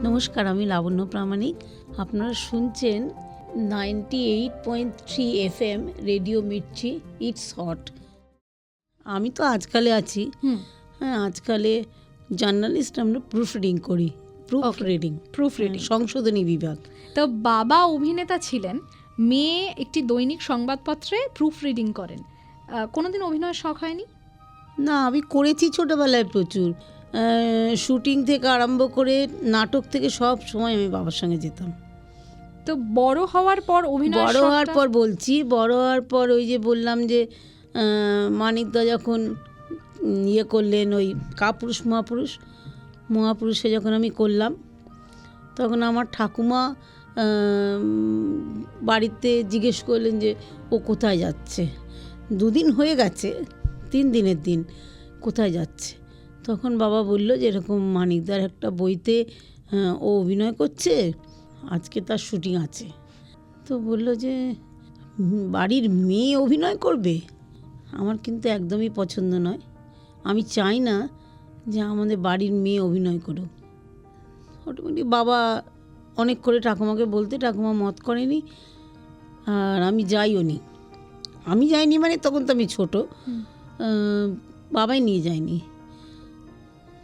নমস্কার, আমি লাবণ্য প্রামাণিক। আপনারা শুনছেন 98.3 FM radio Mirchi, it's hot. আমি তো আজকালে আছি। হ্যাঁ, আজকালে জার্নালিস্ট, আমরা প্রুফ রিডিং করি। প্রুফ রিডিং সংশোধনী বিভাগ। তো বাবা অভিনেতা ছিলেন, মেয়ে একটি দৈনিক সংবাদপত্রে প্রুফ রিডিং করেন। কোনোদিন অভিনয়ের শখ হয়নি? না, আমি করেছি ছোটোবেলায় প্রচুর। শুটিং থেকে আরম্ভ করে নাটক থেকে সব সময় আমি বাবার সঙ্গে যেতাম। তো বড় হওয়ার পর অভিনয়, বড় হওয়ার পর বলছি, বড় হওয়ার পর ওই যে বললাম যে মানিকদা যখন ইয়ে করলেন, ওই কাপুরুষ মহাপুরুষে যখন আমি করলাম, তখন আমার ঠাকুমা বাড়িতে জিজ্ঞেস করলেন যে ও কোথায় যাচ্ছে। 2 দিন হয়ে গেছে, 3 দিনের দিন, কোথায় যাচ্ছে। তখন বাবা বলল যে এরকম মানিকদার একটা বইতে ও অভিনয় করছে, আজকে তার শুটিং আছে। তো বলল যে বাড়ির মেয়ে অভিনয় করবে। আমার কিন্তু একদমই পছন্দ নয়। আমি চাই না যে আমাদের বাড়ির মেয়ে অভিনয় করুক। অটোমেটিক বাবা অনেক করে ঠাকুমাকে বলতে, ঠাকুমা মত করেনি, আর আমি যাইও নি। আমি যাইনি মানে তখন তো আমি ছোটো, বাবাই নিয়ে যায়নি।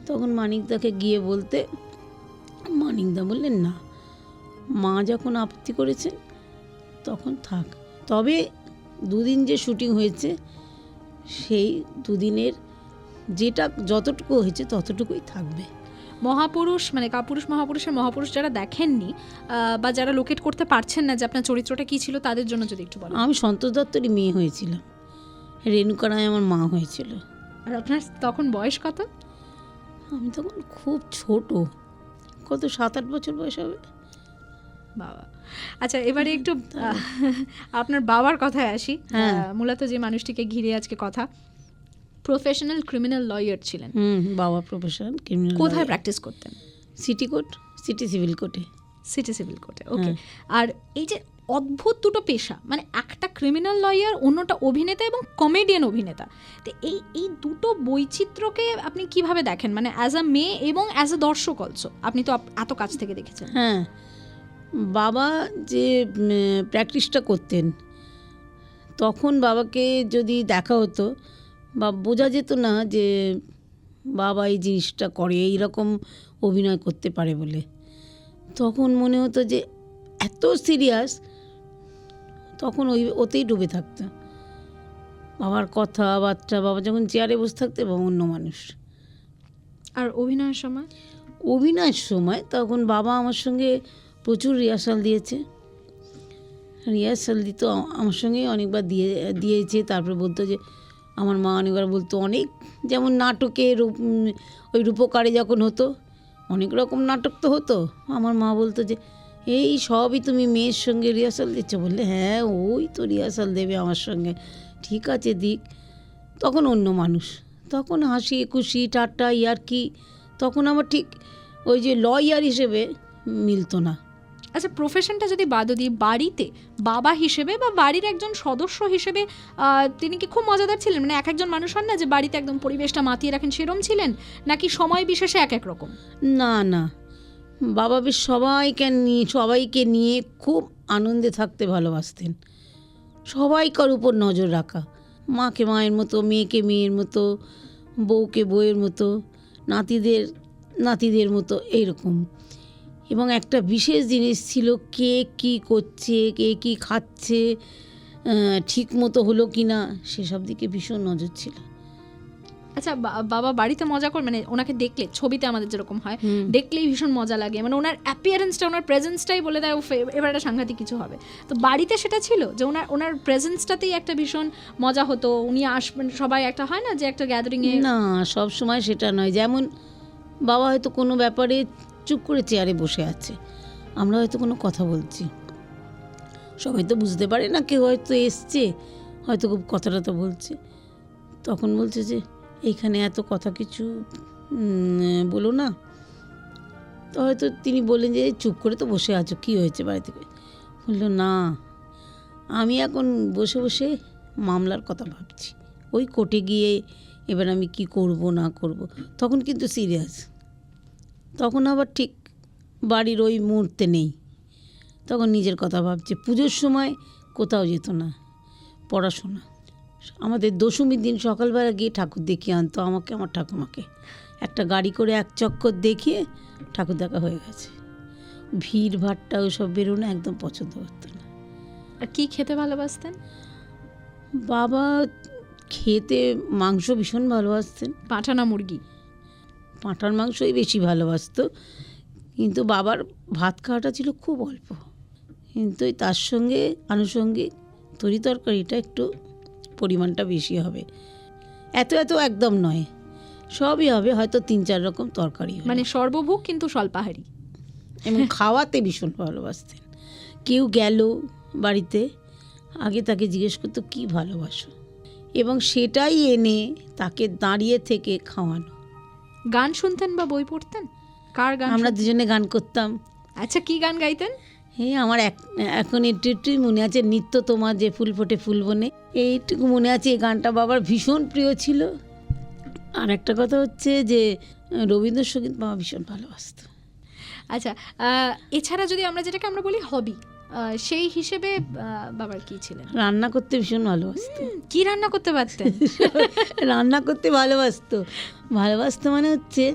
তখন মানিকদাকে গিয়ে বলতে, মানিকদা বললেন না, মা যখন আপত্তি করেছেন তখন থাক। তবে 2 দিন যে শুটিং হয়েছে, সেই 2 দিনের যেটা যতটুকু হয়েছে ততটুকুই থাকবে। মহাপুরুষ মানে কাপুরুষ মহাপুরুষের মহাপুরুষ যারা দেখেননি বা যারা লোকেট করতে পারছেন না যে আপনার চরিত্রটা কী ছিল, তাদের জন্য যদি একটু বলেন। আমি সন্তোষ দত্তেরই মেয়ে হয়েছিলাম, রেণুকা রায় আমার মা হয়েছিল। আর আপনার তখন বয়স কত? আমি তখন খুব ছোট, কত 7-8 বছর বয়স হবে। বাবা, আচ্ছা এবারে একটু আপনার বাবার কথায় আসি। মূলত যে মানুষটিকে ঘিরে আজকে কথা, প্রফেশনাল ক্রিমিনাল লয়ার ছিলেন। বাবা প্রফেশনাল ক্রিমিনাল। কোথায় প্র্যাকটিস করতেন? সিটি সিভিল কোর্টে। ওকে। আর এই যে অদ্ভুত দুটো পেশা, মানে একটা ক্রিমিনাল লয়ার, অন্যটা অভিনেতা এবং কমেডিয়ান অভিনেতা, তো এই দুটো বৈচিত্র্যকে আপনি কিভাবে দেখেন, মানে অ্যাজ আ মেয়ে এবং অ্যাজ আ দর্শক অলসো? আপনি তো এত কাছ থেকে দেখেছেন। হ্যাঁ, বাবা যে প্র্যাকটিসটা করতেন, তখন বাবাকে যদি দেখা হতো বা বোঝা যেত না যে বাবা এই জিনিসটা করে, এইরকম অভিনয় করতে পারে বলে। তখন মনে হতো যে এত সিরিয়াস, তখন ওতেই ডুবে থাকতো। বাবার কথাবার্তা, বাবা যখন চেয়ারে বসে থাকতো এবং অন্য মানুষ। আর অভিনয়ের সময় তখন বাবা আমার সঙ্গে প্রচুর রিহার্সাল দিত, আমার সঙ্গে অনেকবার দিয়েছে। তারপরে বলতো যে, আমার মা অনেকবার বলতো, অনেক, যেমন নাটকে ওই রূপকারে যখন হতো, অনেক রকম নাটক তো হতো, আমার মা বলতো যে এই সবই তুমি মেয়ের সঙ্গে রিহার্সাল দিচ্ছ। বললে হ্যাঁ, ওই তো রিহার্সাল দেবে আমার সঙ্গে, ঠিক আছে দিক। তখন অন্য মানুষ, তখন হাসি খুশি ঠাট্টা ইয়ার্কি, তখন আমার ঠিক ওই যে লয়ার হিসেবে মিলতো না। আচ্ছা, প্রফেশনটা যদি বাদ দিই, বাড়িতে বাবা হিসেবে বা বাড়ির একজন সদস্য হিসেবে তিনি কি খুব মজাদার ছিলেন? মানে এক একজন মানুষ হন না যে বাড়িতে একদম পরিবেশটা মাতিয়ে রাখেন, সেরম ছিলেন, নাকি সময় বিশেষে এক এক রকম? না, বাবা বেশ সবাইকে নিয়ে খুব আনন্দে থাকতে ভালোবাসতেন। সবাইকার উপর নজর রাখা, মাকে মায়ের মতো, মেয়েকে মেয়ের মতো, বউকে বউয়ের মতো, নাতিদের মতো, এইরকম। এবং একটা বিশেষ জিনিস ছিল, কে কী করছে, কে কী খাচ্ছে, ঠিক মতো হলো কি না, সেসব দিকে ভীষণ নজর ছিল। আচ্ছা, বাবা বাড়িতে মজা করে, মানে ওনাকে দেখলে, ছবিতে আমাদের যেরকম হয়, দেখলেই ভীষণ মজা লাগে, মানে ওনার অ্যাপিয়ারেন্সটা, ওনার প্রেজেন্সটাই বলে দেয় এবার একটা সাংঘাতিক কিছু হবে। তো বাড়িতে সেটা ছিল যে ওনার প্রেজেন্সটাতেই একটা ভীষণ মজা হতো, উনি আসবেন, সবাই একটা হয় না যে একটা গ্যাদারিংয়ে। না, সব সময় সেটা নয়। যেমন বাবা হয়তো কোনো ব্যাপারে চুপ করে চেয়ারে বসে আছে, আমরা হয়তো কোনো কথা বলছি, সবাই তো বুঝতে পারে না, কেউ হয়তো এসছে, হয়তো খুব কথাটা বলছে, তখন বলছে যে এইখানে এত কথা কিছু বলো না। তো হয়তো তিনি বললেন যে চুপ করে তো বসে আছো, কী হয়েছে বাড়ি থেকে? বললো না, আমি এখন বসে বসে মামলার কথা ভাবছি, ওই কোর্টে গিয়ে এবার আমি কি করব না করব, তখন কিন্তু সিরিয়াস। তখন আবার ঠিক বাড়ির ওই মুহূর্তে নেই, তখন নিজের কথা ভাবছে। পুজোর সময় কোথাও যেত না, পড়াশোনা। আমাদের দশমীর দিন সকালবেলা গিয়ে ঠাকুর দেখিয়ে আনতো আমাকে, আমার ঠাকুমাকে। একটা গাড়ি করে এক চক্কর দেখিয়ে ঠাকুর দেখা হয়ে গেছে। ভিড় ভাট্টা ওসব বেরোনো একদম পছন্দ করতো না। আর কি খেতে ভালোবাসতেন? বাবা খেতে মাংস ভীষণ ভালোবাসতেন। পাঁঠা না মুরগি? পাঁঠার মাংসই বেশি ভালোবাসতো, কিন্তু বাবার ভাত খাওয়াটা ছিল খুব অল্প, কিন্তু তার সঙ্গে আনুষঙ্গিক তরি তরকারিটা একটু পরিমাণটা বেশি হবে। এত এত একদম নয়, সবই হবে, হয়তো 3-4 রকম তরকারি হবে। মানে সর্বভোগ কিন্তু স্বল্পাহারী। এবং খাওয়াতে ভীষণ ভালোবাসতেন। কেউ গেল বাড়িতে, আগে তাকে জিজ্ঞেস করতো কী ভালোবাসো, এবং সেটাই এনে তাকে দাঁড়িয়ে থেকে খাওয়ানো। গান শুনতেন বা বই পড়তেন? কার গান? আমরা দুজনে গান করতাম। আচ্ছা, কি গান গাইতেন? আমার এখন একটুই মনে আছে, নিত্য তোমার যে ফুল ফোটে ফুল বনে, এইটুকু মনে আছে। এই গানটা বাবার ভীষণ প্রিয় ছিল। আর একটা কথা হচ্ছে যে রবীন্দ্রসঙ্গীত বাবা ভীষণ ভালোবাসত। আচ্ছা, এছাড়া যদি আমরা যেটাকে আমরা বলি হবি, সেই হিসেবে বাবার কি ছিলেন? রান্না করতে ভীষণ ভালোবাসত। কি রান্না করতে পারতেন? রান্না করতে ভালোবাসতো মানে হচ্ছে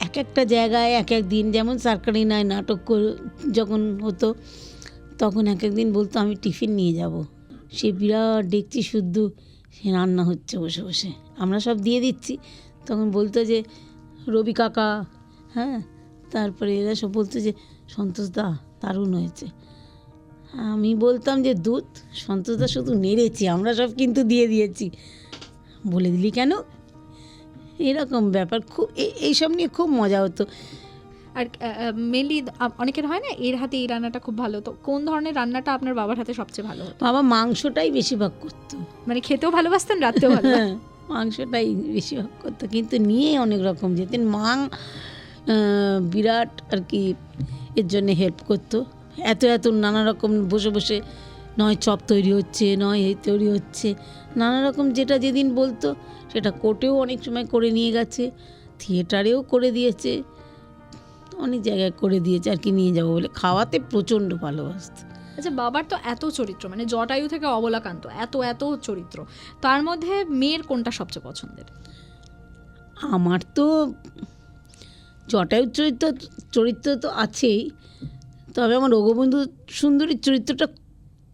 এক একটা জায়গায় এক এক দিন, যেমন সার্কারিনায় নাটক যখন হতো, তখন এক এক দিন বলতো আমি টিফিন নিয়ে যাব। সে বিরাট ডেকচি শুদ্ধ সে রান্না হচ্ছে বসে বসে, আমরা সব দিয়ে দিচ্ছি। তখন বলতো যে রবি কাকা, হ্যাঁ, তারপরে এরা সব বলতো যে সন্তোষদা দারুণ হয়েছে। আমি বলতাম যে দুধ, সন্তোষদা শুধু নেড়েছি, আমরা সব কিন্তু দিয়ে দিয়েছি। বলে দিলি কেন? এরকম ব্যাপার। খুব এইসব নিয়ে খুব মজা হতো। আর মেনলি অনেকের হয় না এর হাতে এই রান্নাটা খুব ভালো, তো কোন ধরনের রান্নাটা আপনার বাবার হাতে সবচেয়ে ভালো হতো? বাবা মাংসটাই বেশিরভাগ করতো। মানে খেতেও ভালোবাসতেন, রাখতেও ভালো? মাংসটাই বেশিরভাগ করতো, কিন্তু নিয়ে অনেক রকম যেতেন। মা বিরাট আর কি এর জন্যে হেল্প করতো। এত এত নানা রকম বসে বসে, নয় চপ তৈরি হচ্ছে, নয় এই তৈরি হচ্ছে, নানা রকম যেটা যেদিন বলতো সেটা কোর্টেও অনেক সময় করে নিয়ে গেছে, থিয়েটারেও করে দিয়েছে, অনেক জায়গায় করে দিয়েছে আর কি, নিয়ে যাবো বলে। খাওয়াতে প্রচণ্ড ভালোবাসত। আচ্ছা, বাবার তো এত চরিত্র, মানে জটায়ু থেকে অবলাকান্ত, এত এত চরিত্র, তার মধ্যে মেয়ের কোনটা সবচেয়ে পছন্দের? আমার তো জটায়ুর চরিত্র তো আছেই, তবে আমার রঘুবন্ধু সুন্দরীর চরিত্রটা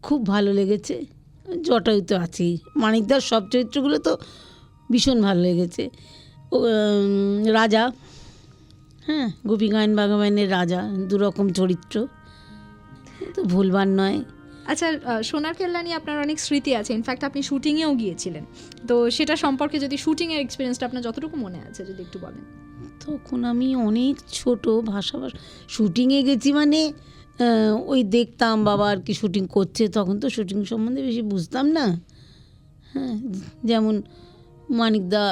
খুব ভালো লেগেছে। জটায়ু তো আছেই, মানিকদার সব চরিত্রগুলো তো ভীষণ ভালো লেগেছে। রাজা, হ্যাঁ, গোপী গায়েন বাঘাবাইনের রাজা, দুরকম চরিত্র, তো ভুলবার নয়। আচ্ছা, সোনার কেল্লা নিয়ে আপনার অনেক স্মৃতি আছে, ইনফ্যাক্ট আপনি শুটিংয়েও গিয়েছিলেন, তো সেটা সম্পর্কে যদি শুটিংয়ের এক্সপিরিয়েন্সটা আপনার যতটুকু মনে আছে যদি একটু বলেন। তখন আমি অনেক ছোট, ভাষা শুটিংয়ে গেছি, মানে ওই দেখতাম বাবা আর কি শুটিং করছে, তখন তো শুটিং সম্বন্ধে বেশি বুঝতাম না। হ্যাঁ, যেমন মানিকদা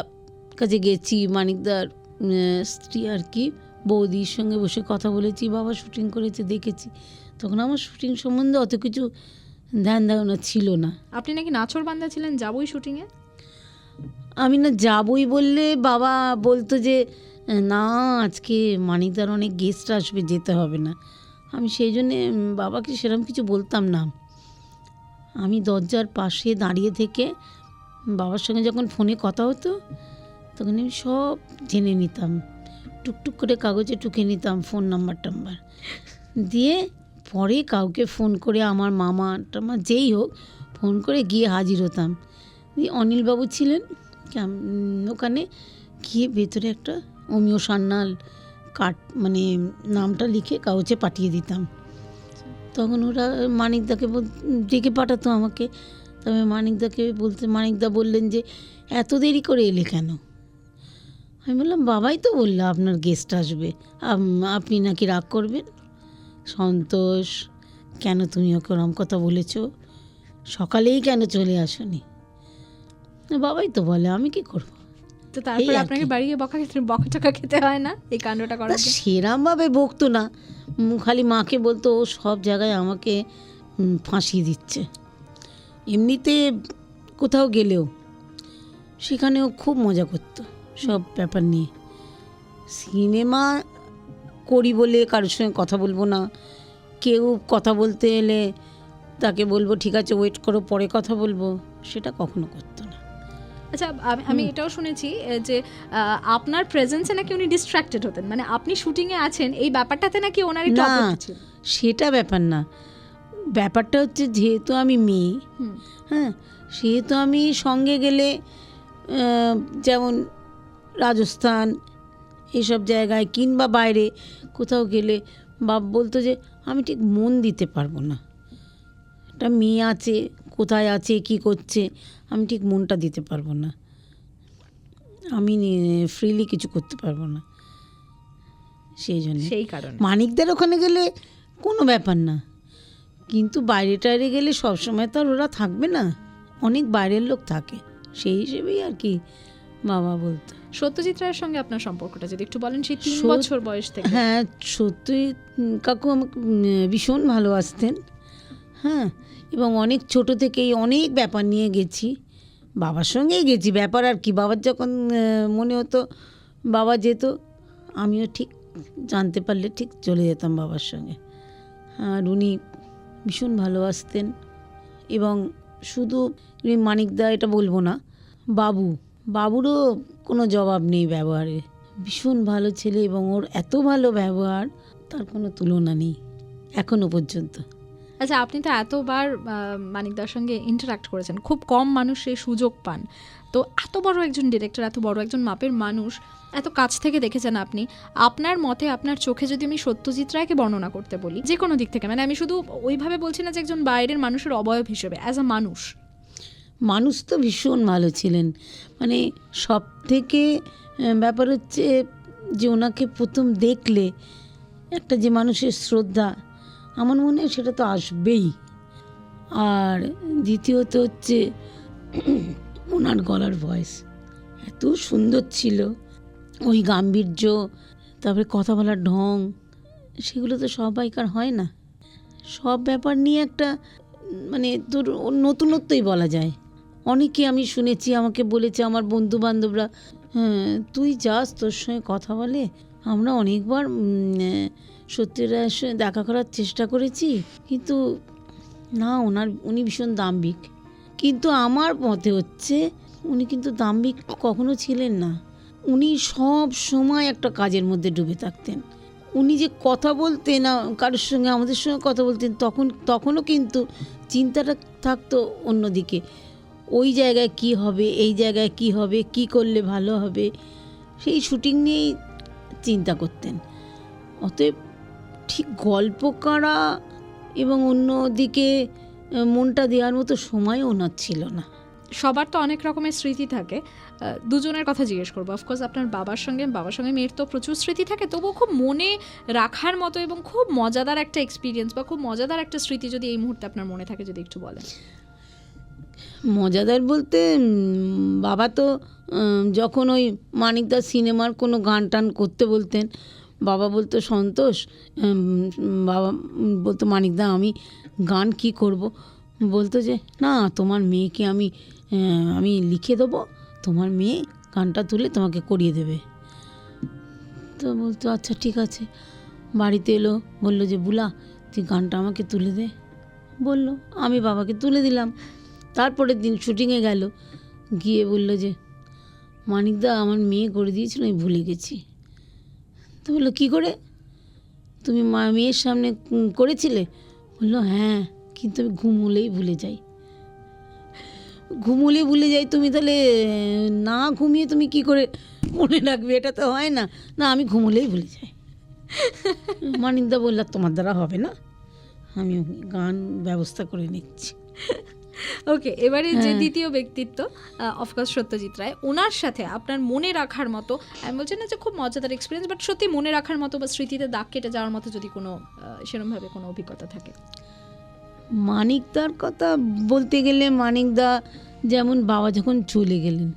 কাছে গেছি, মানিকদার স্ত্রী আর কি বৌদির সঙ্গে বসে কথা বলেছি, বাবা শুটিং করেছে দেখেছি। তখন আমার শুটিং সম্বন্ধে অত কিছু ধ্যান ধারণা ছিল না। আপনি নাকি নাছোড় বান্দা ছিলেন, যাবই শুটিংয়ে? আমি না যাবই বললে বাবা বলতো যে না, আজকে মানিকদার অনেক গেস্ট আসবে, যেতে হবে না। আমি সেই জন্যে বাবাকে সেরকম কিছু বলতাম না। আমি দরজার পাশে দাঁড়িয়ে থেকে বাবার সঙ্গে যখন ফোনে কথা হতো তখন আমি সব জেনে নিতাম, টুকটুক করে কাগজে টুকে নিতাম ফোন নাম্বার দিয়ে, পরে কাউকে ফোন করে, আমার মামা টামা যেই হোক, ফোন করে গিয়ে হাজির হতাম। দিয়ে অনিলবাবু ছিলেন ওখানে, গিয়ে ভেতরে একটা অমিয় সান্যাল কার্ড, মানে নামটা লিখে কাগজে পাঠিয়ে দিতাম। তখন ওরা মানিকদাকে ডেকে পাঠাতো আমাকে। তবে মানিকদাকে মানিকদা বললেন যে এত দেরি করে এলে কেন? আমি বললাম বাবাই তো বললো আপনার গেস্ট আসবে, আপনি নাকি রাগ করবেন? সন্তোষ, কেন তুমি ওকে ওরম কথা বলেছ? সকালেই কেন চলে আসনি? বাবাই তো বলে, আমি কি করবো? তো তারপরে আপনাকে বাড়ি গিয়ে বকা টাকা খেতে হয় না এই কাণ্ডটা করার? সেরমভাবে বকতো না, খালি মাকে বলতো ও সব জায়গায় আমাকে ফাঁসিয়ে দিচ্ছে। এমনিতে কোথাও গেলেও সেখানেও খুব মজা করতো সব ব্যাপার নিয়ে। সিনেমা করি বলে কারোর সঙ্গে কথা বলবো না, কেউ কথা বলতে এলে তাকে বলবো ঠিক আছে ওয়েট করো পরে কথা বলবো, সেটা কখনো করতো না। আচ্ছা, আমি এটাও শুনেছি যে আপনার প্রেজেন্সে নাকি উনি ডিস্ট্রাক্টেড হতেন, মানে আপনি শুটিংয়ে আছেন এই ব্যাপারটাতে নাকি ওনার একটু না, আপত্তি ছিল। সেটা ব্যাপার না, ব্যাপারটা হচ্ছে যেহেতু আমি মেয়ে, হ্যাঁ, সেহেতু আমি সঙ্গে গেলে যেমন রাজস্থান এইসব জায়গায় কিংবা বাইরে কোথাও গেলে বাপ বলতো যে আমি ঠিক মন দিতে পারবো না, একটা মেয়ে আছে কোথায় আছে কি করছে আমি ঠিক মনটা দিতে পারবো না, আমি ফ্রিলি কিছু করতে পারবো না। সেই কারণে মানিকদের ওখানে গেলে কোনো ব্যাপার না, কিন্তু বাইরে টাইরে গেলে সবসময় তো আর ওরা থাকবে না, অনেক বাইরের লোক থাকে, সেই হিসেবেই আর কি বাবা বলতো। সত্যজিৎ রায়ের সঙ্গে আপনার সম্পর্কটা যদি একটু বলেন, সেই 3 বছর বয়স থেকে। হ্যাঁ, সত্যজিৎ কাকু আমাকে ভীষণ ভালোবাসতেন, হ্যাঁ, এবং অনেক ছোট থেকেই অনেক ব্যাপার নিয়ে গেছি, বাবার সঙ্গেই গেছি, ব্যাপার আর কি, বাবার যখন মনে হতো বাবা যেত আমিও ঠিক জানতে পারলে ঠিক চলে যেতাম বাবার সঙ্গে। আর উনি ভীষণ ভালোবাসতেন, এবং শুধু মানিকদা এটা বলবো না, বাবুরও কোনো জবাব নেই ব্যবহারে, ভীষণ ভালো ছেলে, এবং ওর এত ভালো ব্যবহার তার কোনো তুলনা নেই এখনো পর্যন্ত। আচ্ছা, আপনি তো এতবার মানিকদার সঙ্গে ইন্টারাক্ট করেছেন, খুব কম মানুষ সেই সুযোগ পান, তো এত বড় একজন ডিরেক্টর, এত বড় একজন মাপের মানুষ, এত কাছ থেকে দেখেছেন আপনি, আপনার মতে আপনার চোখে যদি আমি সত্যজিৎ রায়কে বর্ণনা করতে বলি যে কোনো দিক থেকে, মানে আমি শুধু ওইভাবে বলছি না যে একজন বাইরের মানুষের অবয়ব হিসেবে, অ্যাজ আ মানুষ তো ভীষণ ভালো ছিলেন, মানে সব থেকে ব্যাপার হচ্ছে যে ওনাকে প্রথম দেখলে একটা যে মানুষের শ্রদ্ধা, আমার মনে হয় সেটা তো আসবেই, আর দ্বিতীয়ত হচ্ছে ওনার গলার ভয়েস এত সুন্দর ছিল, ওই গাম্ভীর্য, তারপরে কথা বলার ঢং, সেগুলো তো সবাইকার হয় না, সব ব্যাপার নিয়ে একটা মানে তোর নতুনত্বই বলা যায়। অনেকে আমি শুনেছি আমাকে বলেছে আমার বন্ধু বান্ধবরা, হ্যাঁ তুই যাস তোর সঙ্গে কথা বলে, আমরা অনেকবার সত্যিরায়ের সঙ্গে দেখা করার চেষ্টা করেছি, কিন্তু না, উনি ভীষণ দাম্ভিক, কিন্তু আমার মতে হচ্ছে উনি কিন্তু দাম্ভিক কখনো ছিলেন না, উনি সব সময় একটা কাজের মধ্যে ডুবে থাকতেন, উনি যে কথা বলতেন না কারোর সঙ্গে, আমাদের সঙ্গে কথা বলতেন, তখনও কিন্তু চিন্তাটা থাকতো অন্যদিকে, ওই জায়গায় কি হবে, এই জায়গায় কি হবে, কি করলে ভালো হবে, সেই শুটিং নিয়েই চিন্তা করতেন। অতএব ঠিক গল্প করা এবং অন্যদিকে মনটা দেওয়ার মতো সময়ও ওনার ছিল না। সবার তো অনেক রকমের স্মৃতি থাকে, দুজনের কথা জিজ্ঞেস করবো। অফকোর্স আপনার বাবার সঙ্গে মেয়ের তো প্রচুর স্মৃতি থাকে, তবুও খুব মনে রাখার মতো এবং খুব মজাদার একটা এক্সপিরিয়েন্স বা খুব মজাদার একটা স্মৃতি যদি এই মুহূর্তে আপনার মনে থাকে, যদি একটু বলেন। মজাদার বলতে বাবা তো যখন ওই মানিকদার সিনেমার কোনো গান টান করতে বলতেন, বাবা বলতো সন্তোষ, বাবা বলতো মানিকদা আমি গান কি করব, বলতো যে না তোমার মেয়েকে আমি লিখে দেবো, তোমার মেয়ে গানটা তুলে তোমাকে করিয়ে দেবে। তো বলতো আচ্ছা ঠিক আছে, বাড়িতে এলো, বললো যে বুলা তুই গানটা আমাকে তুলে দে, বললো, আমি বাবাকে তুলে দিলাম। তারপরের দিন শুটিংয়ে গেল, গিয়ে বললো যে মানিকদা আমার মেয়ে করে দিয়েছিল, আমি ভুলে গেছি। তো বললো কী করে, তুমি মেয়ের সামনে করেছিলে? বললো হ্যাঁ, কিন্তু আমি ঘুমোলেই ভুলে যাই। তুমি তাহলে না ঘুমিয়ে তুমি কি করে মনে রাখবে, এটা তো হয় না। না আমি ঘুমোলেই ভুলে যাই। মানিকদা বললো তোমার দ্বারা হবে না, আমি গান ব্যবস্থা করে নিচ্ছি। ওকে, এবারে যে দ্বিতীয় ব্যক্তিত্ব অফকোর্স সত্যজিৎ রায়, ওনার সাথে আপনার মনে রাখার মতো, আমি বলছি না যে খুব মজাদার এক্সপিরিয়েন্স, বাট সত্যি মনে রাখার মতো বা স্মৃতিতে দাগ কেটে যাওয়ার মতো যদি কোনো সেরকমভাবে কোনো অভিজ্ঞতা থাকে। মানিকদার কথা বলতে গেলে, মানিকদা যেমন বাবা যখন চলে গেলেন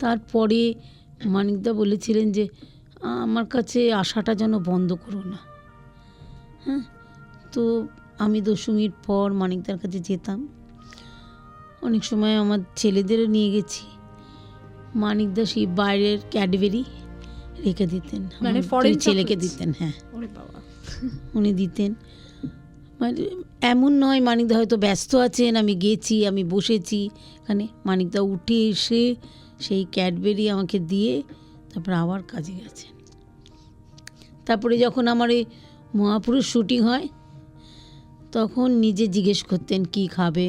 তারপরে মানিকদা বলেছিলেন যে আমার কাছে আসাটা যেন বন্ধ করো না, হ্যাঁ। তো আমি দশমীর পর মানিকদার কাছে যেতাম, অনেক সময় আমার ছেলেদেরও নিয়ে গেছি, মানিকদা সেই বাইরের ক্যাডবেরি রেখে দিতেন, মানে আমার foreign দুই ছেলেকে chocolates? দিতেন। হ্যাঁ, ওরে বাবা, উনি দিতেন। মানে এমন নয় মানিকদা হয়তো ব্যস্ত আছেন, আমি গেছি, আমি বসেছি এখানে, মানিকদা উঠে এসে সেই ক্যাডবেরি আমাকে দিয়ে তারপর আবার কাজে গেছেন। তারপরে যখন আমার এই মহাপুরুষ শুটিং হয় তখন নিজে জিজ্ঞেস করতেন কি খাবে,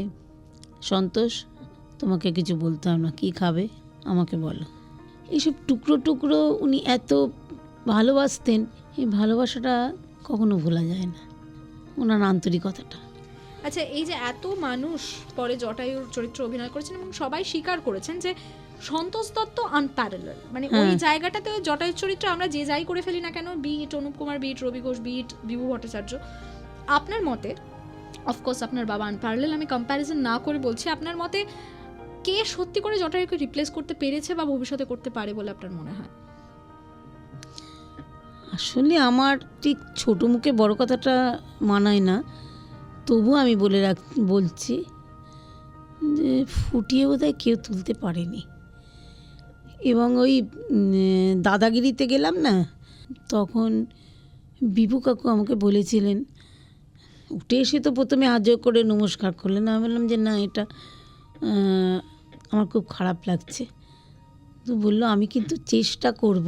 সন্তোষ তোমাকে কিছু বলতে হবে না, কী খাবে আমাকে বলো। এইসব টুকরো টুকরো উনি এত ভালোবাসতেন, এই ভালোবাসাটা কখনো ভোলা যায় না, ওনার আন্তরিকতাটা। আচ্ছা, এই যে এত মানুষ পরে জটায়ুর চরিত্র অভিনয় করেছেন এবং সবাই স্বীকার করেছেন যে সন্তোষ দত্ত আনপ্যারালাল, মানে ওই জায়গাটাতে জটায়ুর চরিত্র আমরা যে যাই করে ফেলি না কেন, বিট অনুপ কুমার, বিট রবি ঘোষ, বিট বিভু ভট্টাচার্য, আপনার মতে, অফকোর্স আপনার বাবা আনপ্যারালাল, আমি কম্প্যারিজন না করে বলছি, আপনার মতে কে সত্যি করে জটায়ুকে রিপ্লেস করতে পেরেছে বা ভবিষ্যতে করতে পারে বলে আপনার মনে হয়? আসলে আমার ঠিক ছোটো মুখে বড় কথাটা মানায় না, তবু আমি বলছি যে ফুটিয়ে বোধহয় কেউ তুলতে পারেনি। এবং ওই দাদাগিরিতে গেলাম না, তখন বিভু কাকু আমাকে বলেছিলেন, উঠে এসে তো প্রথমে হাত জোড় করে নমস্কার করলেন, আমি বললাম যে না, এটা আমার খুব খারাপ লাগছে। তো বললো আমি কিন্তু চেষ্টা করব,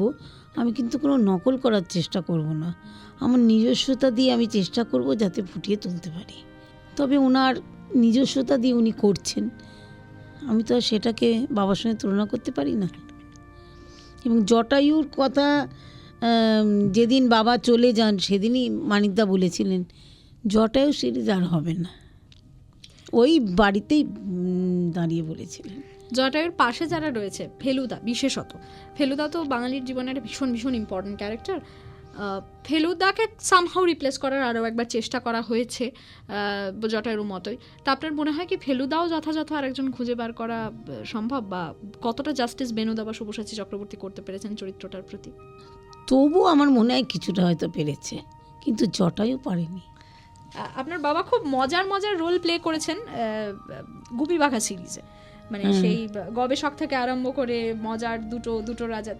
আমি কিন্তু কোনো নকল করার চেষ্টা করব না, আমার নিজস্বতা দিয়ে আমি চেষ্টা করব যাতে ফুটিয়ে তুলতে পারি। তবে ওনার নিজস্বতা দিয়ে উনি করছেন, আমি তো আর সেটাকে বাবার সঙ্গে তুলনা করতে পারি না। এবং জটায়ুর কথা যেদিন বাবা চলে যান সেদিনই মানিকদা বলেছিলেন জটায়ু সিরিজ আর হবে না, ওই বাড়িতেই দাঁড়িয়ে বলেছিলেন। জটায়ুর পাশে যারা রয়েছে, ফেলুদা বিশেষত, ফেলুদা তো বাঙালির জীবনে একটা ভীষণ ভীষণ ইম্পর্টেন্ট ক্যারেক্টার। ফেলুদাকে সামহাউ রিপ্লেস করার আরও একবার চেষ্টা করা হয়েছে জটায়ুর মতোই। তা আপনার মনে হয় কি ফেলুদাও যথাযথ আরেকজন খুঁজে বার করা সম্ভব, বা কতটা জাস্টিস বেনুদা বা শুভসাচী চক্রবর্তী করতে পেরেছেন চরিত্রটার প্রতি? তবু আমার মনে হয় কিছুটা হয়তো পেরেছে, কিন্তু জটায়ু পারেনি। আপনার বাবা খুব মজার মজার রোল প্লে করেছেন গুপি বাঘা সিরিজে, মানে সেই গবেষক থেকে আরম্ভ করে মজার দুটো রাজা,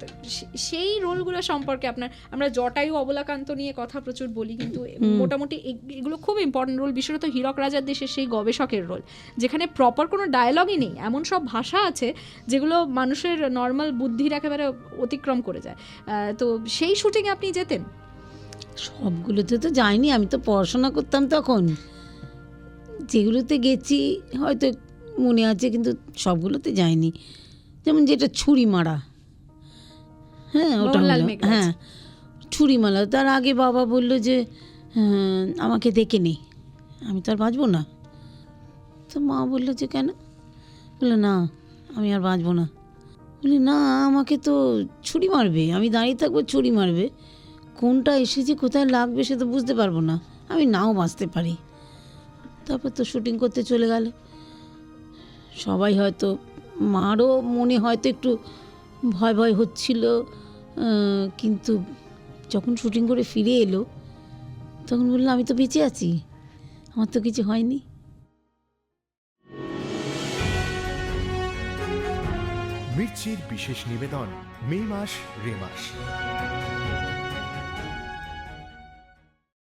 সেই রোলগুলো সম্পর্কে আমরা জটায়ু অবলাকান্ত নিয়ে কথা প্রচুর বলি, কিন্তু মোটামুটি এগুলো খুব ইম্পর্টেন্ট রোল, বিশেষত হীরক রাজার দেশে সেই গবেষকের রোল, যেখানে প্রপার কোনো ডায়ালগই নেই, এমন সব ভাষা আছে যেগুলো মানুষের নর্মাল বুদ্ধির একেবারে অতিক্রম করে যায়। তো সেই শুটিংয়ে আপনি যেতেন? সবগুলোতে তো যাইনি, আমি তো পড়াশোনা করতাম তখন, যেগুলোতে গেছি হয়তো মনে আছে, কিন্তু সবগুলোতে যাইনি। যেমন যেটা ছুরি মারা, হ্যাঁ ওটা হলো, হ্যাঁ ছুরি মারা, তার আগে বাবা বলল যে আমাকে দেখে নেই, আমি তো আর বাঁচবো না। তো মা বললো যে কেন? বললো না আমি আর বাঁচবো না। বলি না, আমাকে তো ছুরি মারবে, আমি দাঁড়িয়ে থাকবো, ছুরি মারবে, কোনটা এসেছে কোথায় লাগবে সে তো বুঝতে পারবো না, আমি নাও বাঁচতে পারি। তারপর তো শুটিং করতে চলে গেল, সবাই হয়তো, মারও মনে হয়তো একটু ভয় ভয় হচ্ছিল, কিন্তু যখন শুটিং করে ফিরে এলো তখন বললো আমি তো বেঁচে আছি, আমার তো কিছু হয়নি। মির্চির বিশেষ নিবেদন মে মাস রে মাস।